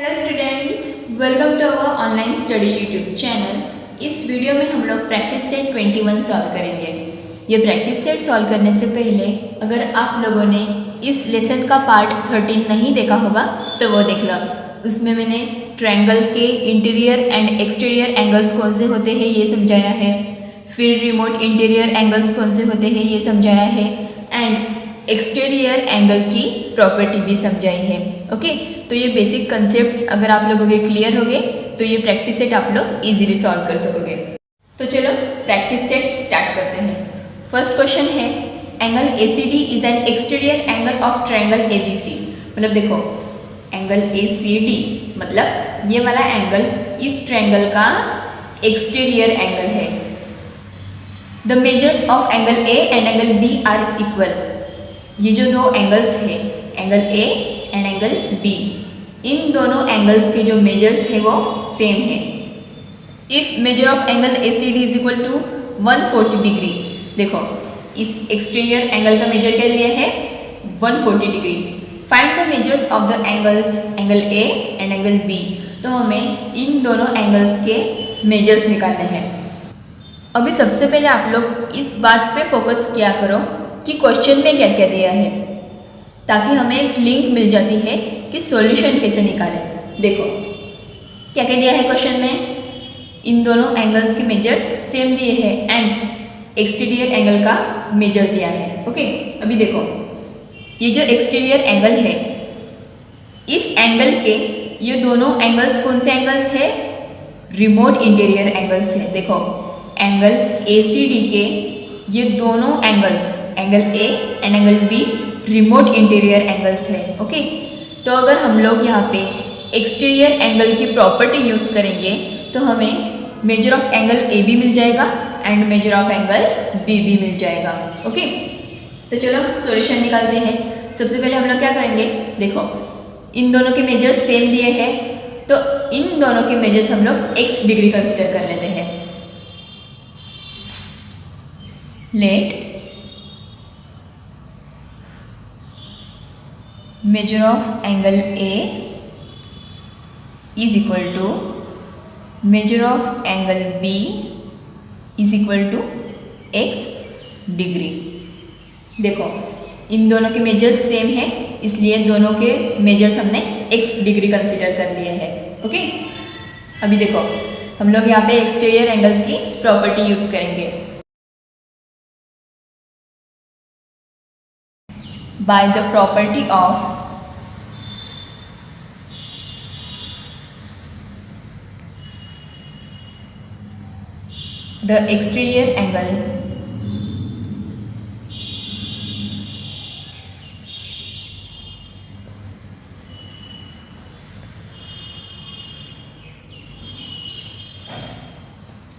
Hello students, welcome to our online study YouTube channel. इस video में हम लोग प्रैक्टिस सेट 21 सॉल्व करेंगे। ये प्रैक्टिस सेट सॉल्व करने से पहले अगर आप लोगों ने इस लेसन का पार्ट 13 नहीं देखा होगा तो वो देख लो। उसमें मैंने ट्रायंगल के इंटीरियर एंड एक्सटीरियर एंगल्स कौन से होते हैं ये समझाया है, फिर रिमोट इंटीरियर एंगल्स कौन से होते हैं ये समझाया है, एंड एक्सटीरियर एंगल की प्रॉपर्टी भी समझाई है। ओके, तो ये बेसिक कंसेप्ट्स अगर आप लोगों के क्लियर हो गए तो ये प्रैक्टिस सेट आप लोग इजीली सॉल्व कर सकोगे। तो चलो प्रैक्टिस सेट स्टार्ट करते हैं। फर्स्ट क्वेश्चन है, angle ACD is an exterior angle of triangle ABC। मतलब देखो, एंगल ACD मतलब ये वाला एंगल इस ट्रायंगल का एक्सटीरियर एंगल है। The measures of angle A and angle B are equal. ये जो दो एंगल्स है, angle A and angle B, इन दोनों एंगल्स के जो मेजर्स है वो सेम है। If measure of angle ACD is equal to 140 degree. देखो, इस एक्सटीरियर एंगल का मेजर क्या दिया है, 140 degree. Find the measures of the angles angle A and angle B। तो हमें इन दोनों एंगल्स के मेजर्स निकालने हैं। अभी सबसे पहले आप लोग इस बात पे फोकस किया करो कि क्वेश्चन में क्या क्या दिया है, ताकि हमें एक लिंक मिल जाती है कि सॉल्यूशन कैसे निकालें। देखो क्या क्या दिया है क्वेश्चन में, इन दोनों एंगल्स के मेजर्स सेम दिए हैं एंड एक्सटीरियर एंगल का मेजर दिया है। ओके, अभी देखो ये जो एक्सटीरियर एंगल है, इस एंगल के ये दोनों एंगल्स कौन से एंगल्स है, रिमोट इंटीरियर एंगल्स है। देखो एंगल ACD के ये दोनों angles, angle A and angle B, remote interior angles है। ओके, तो अगर हम लोग यहाँ पे एक्सटीरियर एंगल की प्रॉपर्टी यूज़ करेंगे तो हमें मेजर ऑफ एंगल AB मिल जाएगा and measure of angle BB मिल जाएगा। ओके, तो चलो सॉल्यूशन निकालते हैं। सबसे पहले हम लोग क्या करेंगे, देखो इन दोनों के मेजर्स सेम दिए हैं तो इन दोनों के मेजर्स हम लोग x डिग्री कंसिडर कर लेते हैं। Let measure of angle A is equal to measure of angle B is equal to x degree. देखो इन दोनों के मेजर्स सेम है, इसलिए दोनों के मेजर्स हमने x डिग्री कंसीडर कर लिए हैं। ओके, अभी देखो हम लोग यहाँ पे एक्सटीरियर एंगल की प्रॉपर्टी यूज करेंगे। By the property of the exterior angle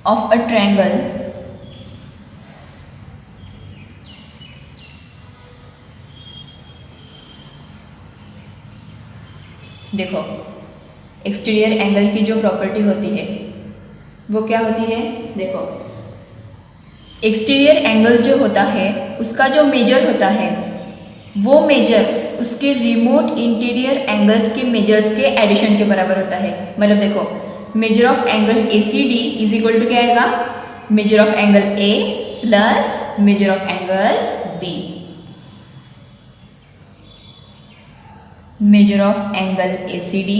of a triangle देखो एक्सटीरियर एंगल की जो प्रॉपर्टी होती है वो क्या होती है, देखो एक्सटीरियर एंगल जो होता है उसका जो मेजर होता है वो मेजर उसके रिमोट इंटीरियर एंगल्स के मेजर्स के एडिशन के बराबर होता है। मतलब देखो measure of angle ACD is equal to क्या आएगा, measure of angle A plus measure of angle B। measure of angle ACD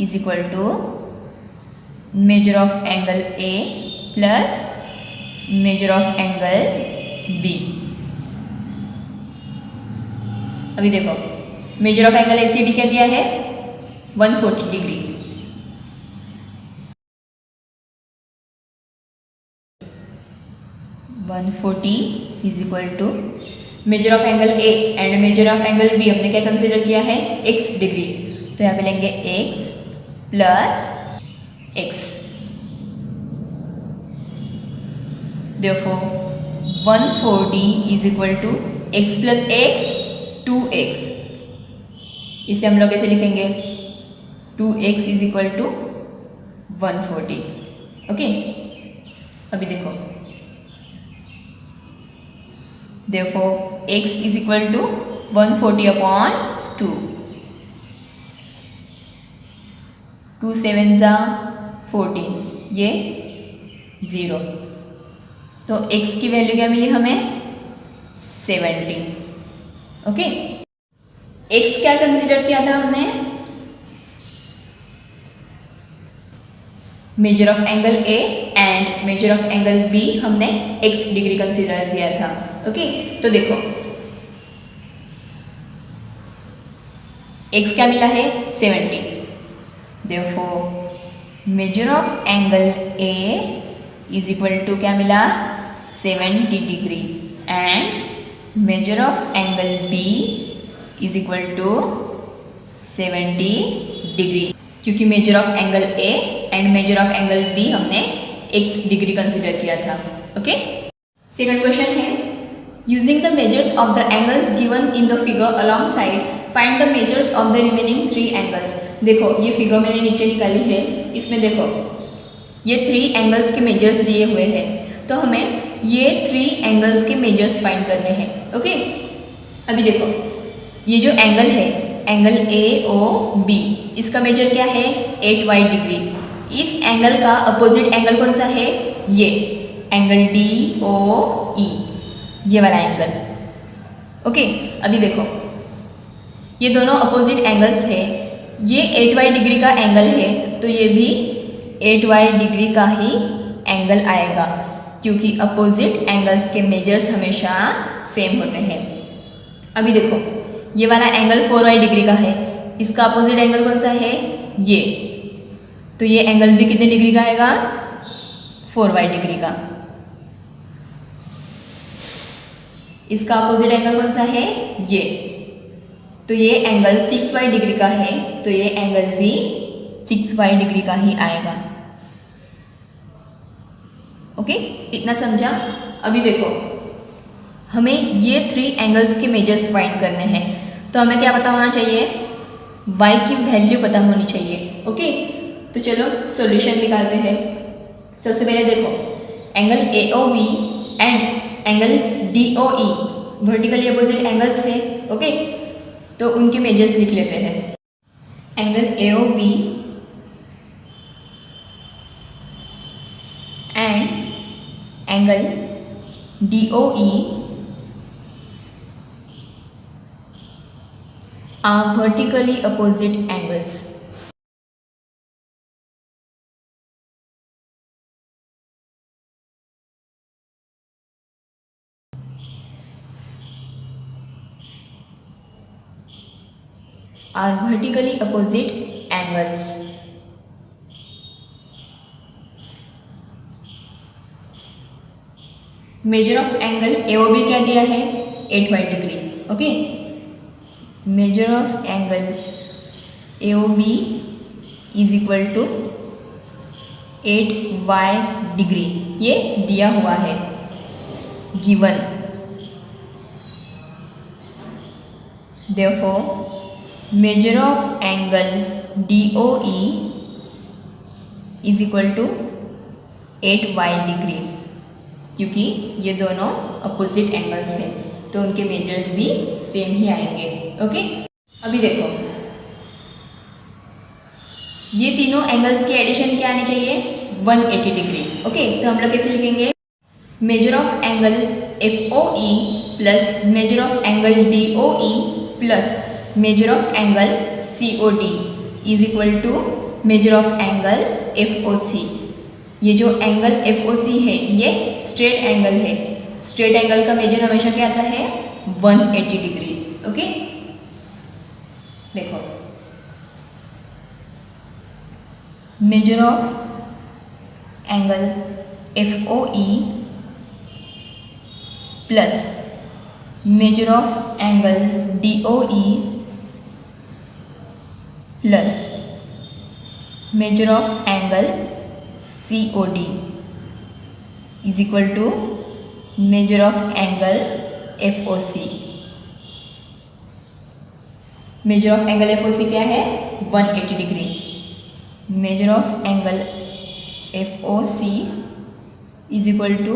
is equal to measure of angle A plus measure of angle B। अभी देखो measure of angle ACD क्या दिया है, 140 degree. is equal to major of angle A and measure of angle B हमने क्या consider किया है, x degree. तो यहाँ पे लेंगे x प्लस x। देखो 140 is equal to x plus x 2x। इसे हम लोग ऐसे लिखेंगे 2x is equal to 140। Okay, अभी देखो therefore x is equal to 140 upon 2। 2 7 ज़ा 14, ये 0। तो x की वैल्यू क्या मिली हमें? 70। ओके, x क्या कंसिडर किया था हमने? Major of angle A and measure of angle B हमने x डिग्री कंसिडर किया था। ओके, तो देखो x क्या मिला है? 70। Therefore measure of angle A is equal to क्या मिला? 70 degree and measure of angle B is equal to 70 degree, क्योंकि measure of angle A and measure of angle B हमने x डिग्री कंसिडर किया था। Okay, second question है using the measures of the angles given in the figure alongside find the measures of the remaining 3 angles. देखो ये figure मैंने नीचे निकाली है, इसमें देखो ये 3 एंगल्स के मेजर्स दिए हुए हैं, तो हमें ये 3 एंगल्स के मेजर्स फाइंड करने हैं। ओके, अभी देखो ये जो एंगल है, एंगल AOB, इसका मेजर क्या है? 8y degree. इस एंगल का अपोजिट एंगल कौन सा है? ये एंगल DOE, ये वाला एंगल। ओके, अभी देखो ये दोनों अपोजिट एंगल्स है, ये 8y डिग्री का एंगल है तो ये भी 8y डिग्री का ही एंगल आएगा, क्योंकि अपोजिट एंगल्स के मेजर्स हमेशा सेम होते हैं। अभी देखो ये वाला एंगल 4y डिग्री का है, इसका अपोजिट एंगल कौन सा है? ये, तो ये एंगल भी कितने डिग्री का आएगा? 4y डिग्री का। इसका अपोजिट एंगल कौन सा है? ये, तो ये एंगल 6y डिग्री का है, तो ये एंगल भी 6y डिग्री का ही आएगा। ओके, इतना समझा? अभी देखो हमें ये 3 एंगल्स के मेजर्स फाइंड करने हैं, तो हमें क्या पता होना चाहिए? y की वैल्यू पता होनी चाहिए। ओके, तो चलो सॉल्यूशन निकालते हैं। सबसे पहले देखो angle AOB and angle DOE vertically opposite angles है। ओके, तो उनके मेजर्स लिख लेते हैं। Angle AOB and angle DOE are vertically opposite angles. Are vertically opposite angles. Measure of angle AOB क्या दिया है? 8y degree. Okay, measure of angle AOB is equal to 8y degree, ये दिया हुआ है, given. Therefore measure of angle DOE is equal to 8y degree, क्योंकि ये दोनों अपोजिट एंगल्स हैं तो उनके मेजर्स भी सेम ही आएंगे। ओके, अभी देखो ये तीनों एंगल्स की एडिशन क्या आनी चाहिए? 180 डिग्री। ओके, तो हम लोग कैसे लिखेंगे? Measure of angle FOE plus measure of angle DOE plus measure of angle COD is equal to measure of angle FOC। ये जो एंगल FOC है ये स्ट्रेट एंगल है, स्ट्रेट एंगल का मेजर हमेशा क्या आता है? 180 डिग्री। ओके, देखो measure of angle FOE plus measure of angle DOE plus measure of angle COD is equal to measure of angle FOC। Measure of angle FOC क्या है? 180 degree. Measure of angle FOC is equal to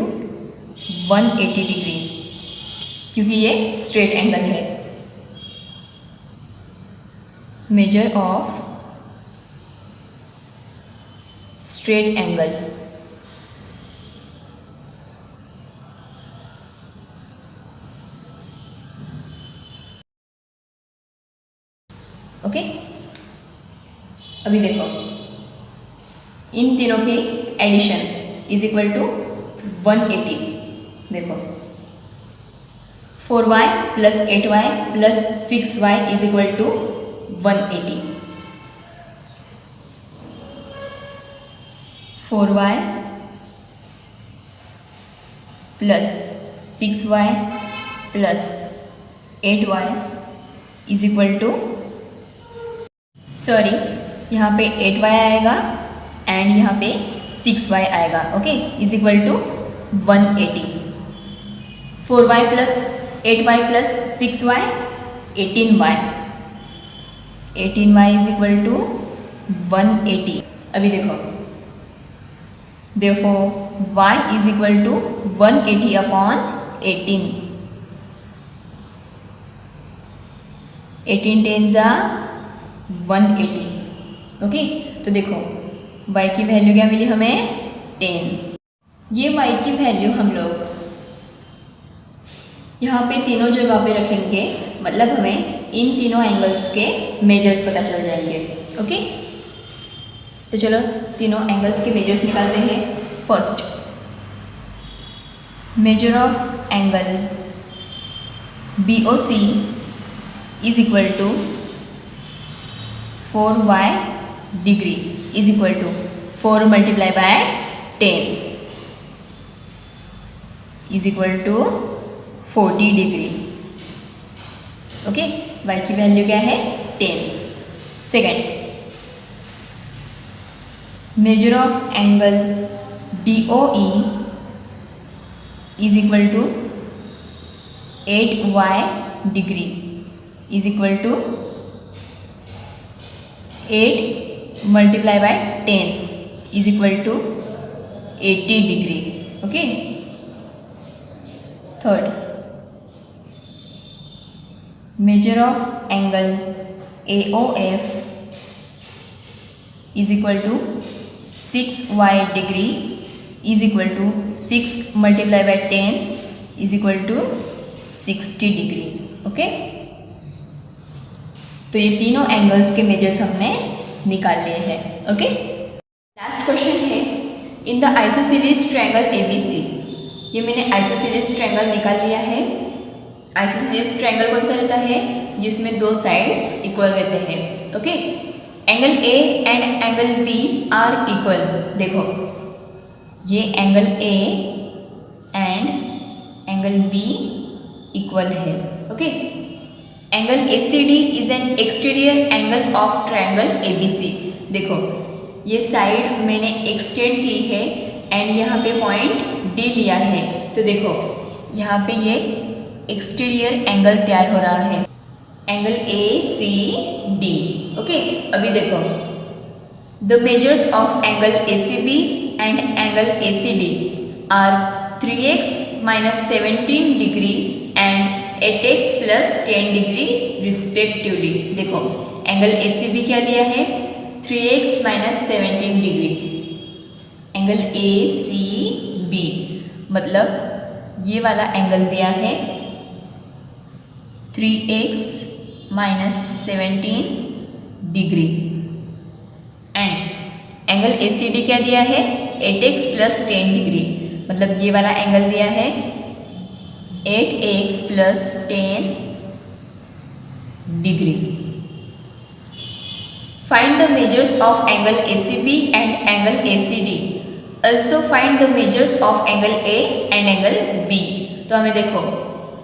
180 degree, क्योंकि ये straight angle है। Measure of straight angle. Okay, अभी देखो इन तीनों की addition is equal to 180। देखो 4y plus 8y plus 6y is equal to 180। 4y plus 6y plus 8y is equal to, sorry यहाँ पे 8y आएगा एंड यहाँ पे 6y आएगा। Okay, is equal to 180। 4y plus 8y plus 6y 18y। 18y is equal to 180। अभी देखो therefore y is equal to 180 upon 18। 18 ten जा 180। Okay, तो देखो y की वैल्यू क्या मिली हमें 10। ये y की वैल्यू हम लोग यहाँ पे तीनों जगह पे रखेंगे, मतलब हमें इन तीनों एंगल्स के मेजर्स पता चल जाएंगे। ओके, तो चलो तीनों एंगल्स के मेजर्स निकालते हैं। First, measure of angle BOC is equal to 4y degree is equal to 4 multiply by 10 is equal to 40 degree. Okay, y की वैल्यू क्या है 10। Second, measure of angle DOE is equal to 8y degree is equal to 8 multiply by 10 is equal to 80 degree. Okay, third, measure of angle AOF is equal to 6y degree is equal to 6 multiply by 10 is equal to 60 degree. Okay, तो ये तीनों angles के measures हमने निकाल लिए हैं। Okay, last question है, in the isosceles triangle ABC। ये मैंने आइसोसेलेस ट्रायंगल निकाल लिया है। आइसोसेलेस ट्रायंगल कौन सा रहता है, जिसमें दो साइड्स इक्वल रहते हैं। Okay, angle A and angle B are equal. देखो ये angle A and angle B equal है। Okay, angle ACD is an exterior angle of triangle ABC। देखो ये साइड मैंने एक्सटेंड की है एंड यहाँ पे पॉइंट D लिया है, तो देखो यहाँ पे ये एक्सटीरियर एंगल तैयार हो रहा है, एंगल ACD। ओके, अभी देखो the measures of angle ACB and angle ACD are 3x minus 17 degree and 8x plus 10 degree respectively. देखो एंगल ACB क्या दिया है 3x minus 17 degree, angle ACB मतलब ये वाला एंगल दिया है 3x minus 17 degree and angle ACD क्या दिया है 8x प्लस 10 डिग्री, मतलब ये वाला एंगल दिया है 8x plus 10 degree. Find the measures of angle ACB and angle ACD। Also find the measures of angle A and angle B। तो हमें देखो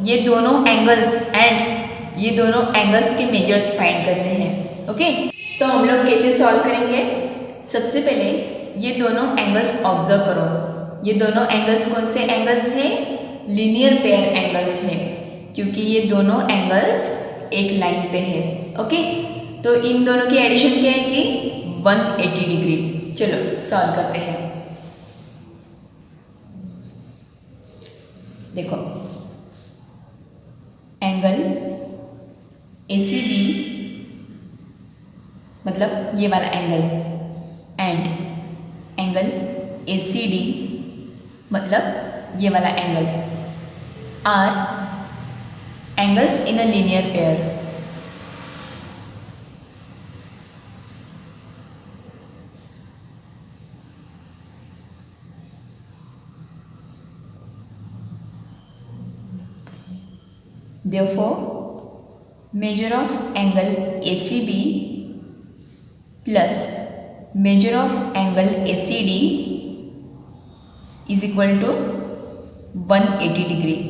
ये दोनों एंगल्स एंड ये दोनों एंगल्स के मेजर्स फाइंड करने हैं। ओके, तो हम लोग कैसे सॉल्व करेंगे, सबसे पहले ये दोनों एंगल्स ऑब्जर्व करो। ये दोनों एंगल्स कौन से एंगल्स हैं, लीनियर पेयर एंगल्स हैं, क्योंकि ये दोनों एंगल्स एक लाइन पे है। ओके, तो इन दोनों की एडिशन क्या आएगी 180 डिग्री। चलो सॉल्व करते हैं। देखो एंगल ACB मतलब ये वाला एंगल एंड एंगल ACD मतलब ये वाला angle are angles in a linear pair. Therefore, measure of angle ACB plus measure of angle ACD is equal to 180 degree.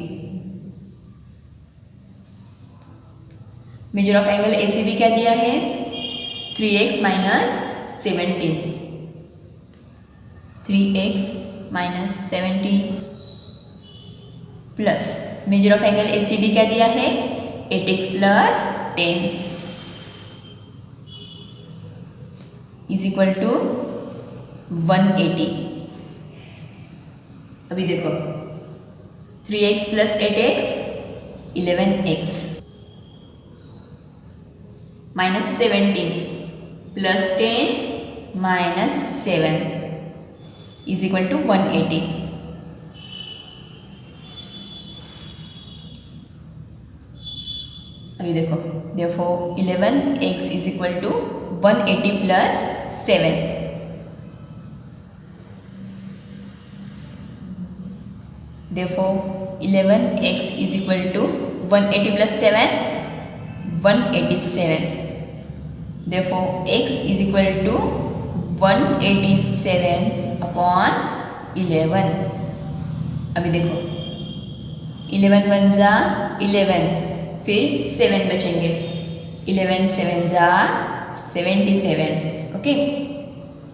Major of angle ACB क्या दिया है? 3x minus 17, 3x minus 17 plus measure of angle ACD क्या दिया है? 8x plus 10 is equal to 180। अभी देखो 3x plus 8x 11x minus 17 plus 10 minus 7 is equal to 180। अभी देखो therefore 11x is equal to 180 plus 7। therefore 11x is equal to 180 plus 7 187। therefore x is equal to 187 upon 11। अभी देखो 11 one जा 11 फिर 7 बचेंगे, 11 7 जा 77। ओके,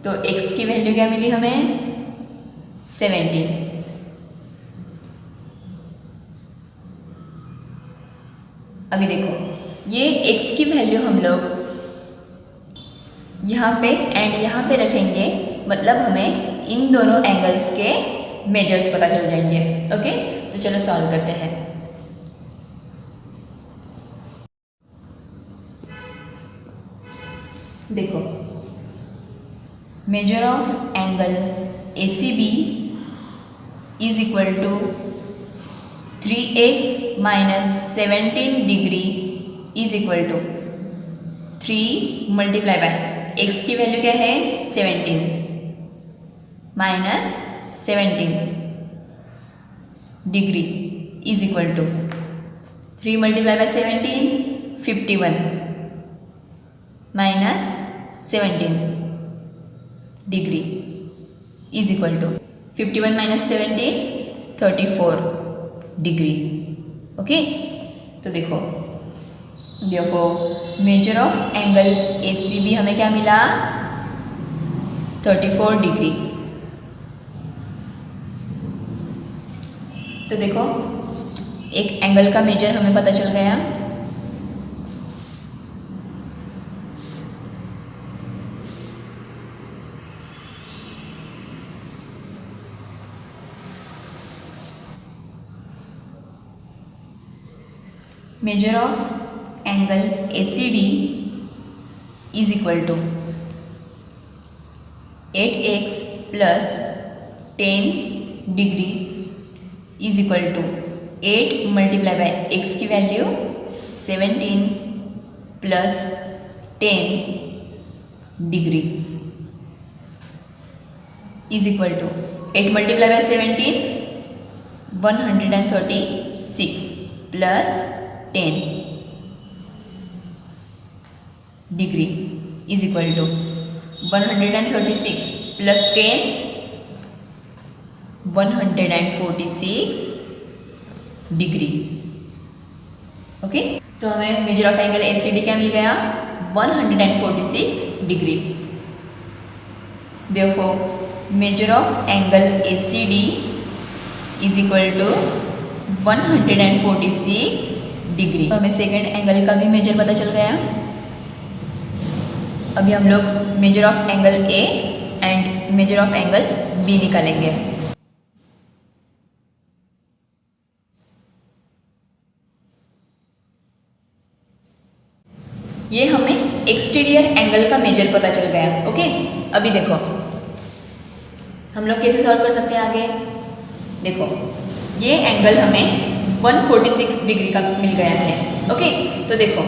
तो x की वैल्यू क्या मिली हमें? 17। अभी देखो ये x की वैल्यू हम लोग यहाँ पे एंड यहाँ पे रखेंगे, मतलब हमें इन दोनों एंगल्स के मेजर्स पता चल जाएंगे। ओके, तो चलो सॉल्व करते हैं। देखो measure of angle ACB is equal to 3x minus 17 degree is equal to 3 multiply by x की वैल्यू क्या है? 17 minus 17 degree is equal to 3 multiply by 17 51 minus 17 degree is equal to 51 minus 17 34 degree. Okay, तो देखो therefore measure of angle ACB हमें क्या मिला? 34 degree. तो देखो एक एंगल का मेजर हमें पता चल गया। Measure of angle ACD is equal to 8x plus 10 degree is equal to 8 multiply by x की value 17 plus 10 degree is equal to 8 multiply by 17 136 plus 10 degree is equal to 136 plus 10 146 degree. Okay, तो हमें major of angle ACD क्या मिल गया? 146 degree. Therefore measure of angle ACD is equal to 146 degree. तो हमें second angle का भी major पता चल गया। अभी हम लोग major of angle A and measure of angle B निकालेंगे। ये हमें एक्सटीरियर एंगल का मेजर पता चल गया। ओके, अभी देखो हम लोग कैसे सॉल्व कर सकते हैं आगे? देखो, ये एंगल हमें 146 डिग्री का मिल गया है। ओके, तो देखो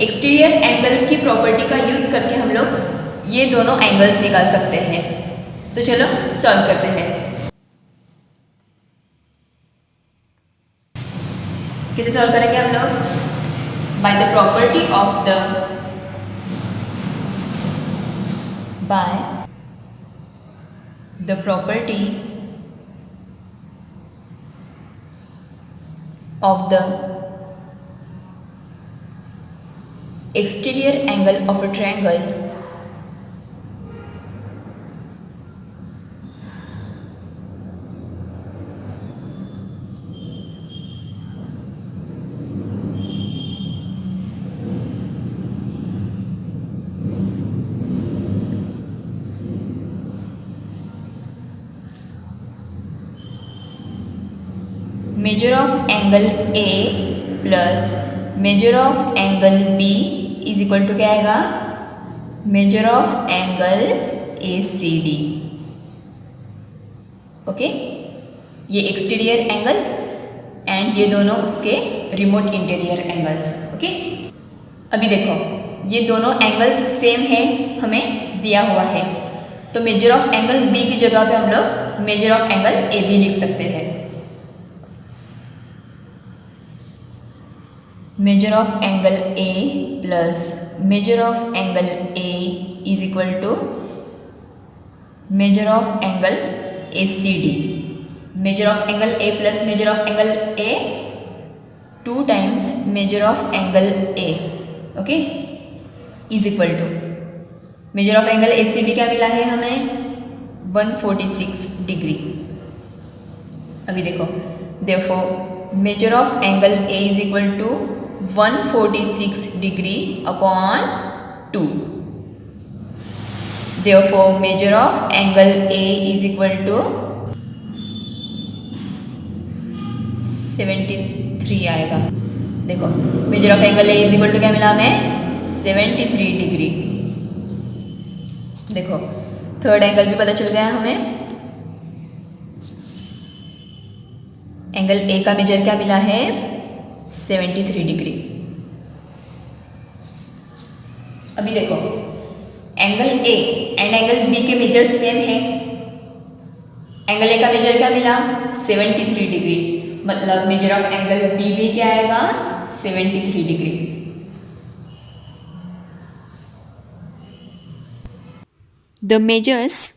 एक्सटीरियर एंगल की प्रॉपर्टी का यूज़ करके हम लोग ये दोनों एंगल्स निकाल सकते हैं। तो चलो सॉल्व करते हैं। कैसे सॉल्व करेंगे हम लोग? By the property of the property of the exterior angle of a triangle measure of angle A plus measure of angle B is equal to क्या आएगा? measure of angle ACD। Okay, ये exterior angle and ये दोनों उसके remote interior angles. Okay, अभी देखो ये दोनों एंगल्स सेम है, हमें दिया हुआ है, तो मेजर ऑफ एंगल बी की जगह पे हम लोग मेजर ऑफ एंगल ए भी लिख सकते हैं। Measure of angle A plus measure of angle A is equal to measure of angle A C D. Measure of angle A plus measure of angle A 2 times measure of angle A, okay, is equal to measure of angle A C D क्या मिला है हमें? 146 degree. अभी देखो, therefore measure of angle A is equal to 146 degree upon 2। Therefore, measure of angle A is equal to 73 आएगा। देखो measure of angle A is equal to क्या मिला हमें? 73 डिग्री। देखो थर्ड एंगल भी पता चल गया हमें। एंगल A का मेजर क्या मिला है? 73 डिग्री। अभी देखो angle A and angle B के मेजर सेम है। एंगल A का मेजर क्या मिला? 73 डिग्री, मतलब मेजर ऑफ एंगल B भी क्या आएगा? 73 degree. The measures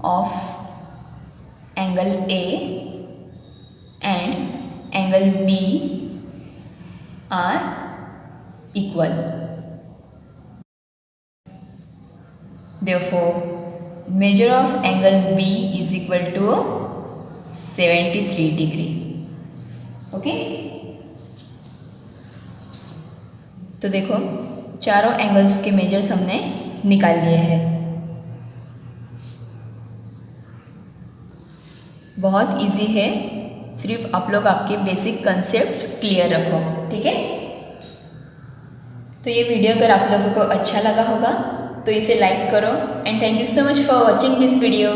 of angle A and angle B are equal. Therefore, measure of angle B is equal to 73 degree. Okay? तो देखो चारों एंगल्स के मेजर्स हमने निकाल लिए हैं। बहुत इजी है, सिर्फ आप लोग आपके बेसिक कंसेप्ट्स क्लियर रखो, ठीक है। तो ये वीडियो अगर आप लोगों को अच्छा लगा होगा तो इसे लाइक करो and thank you so much for watching this video.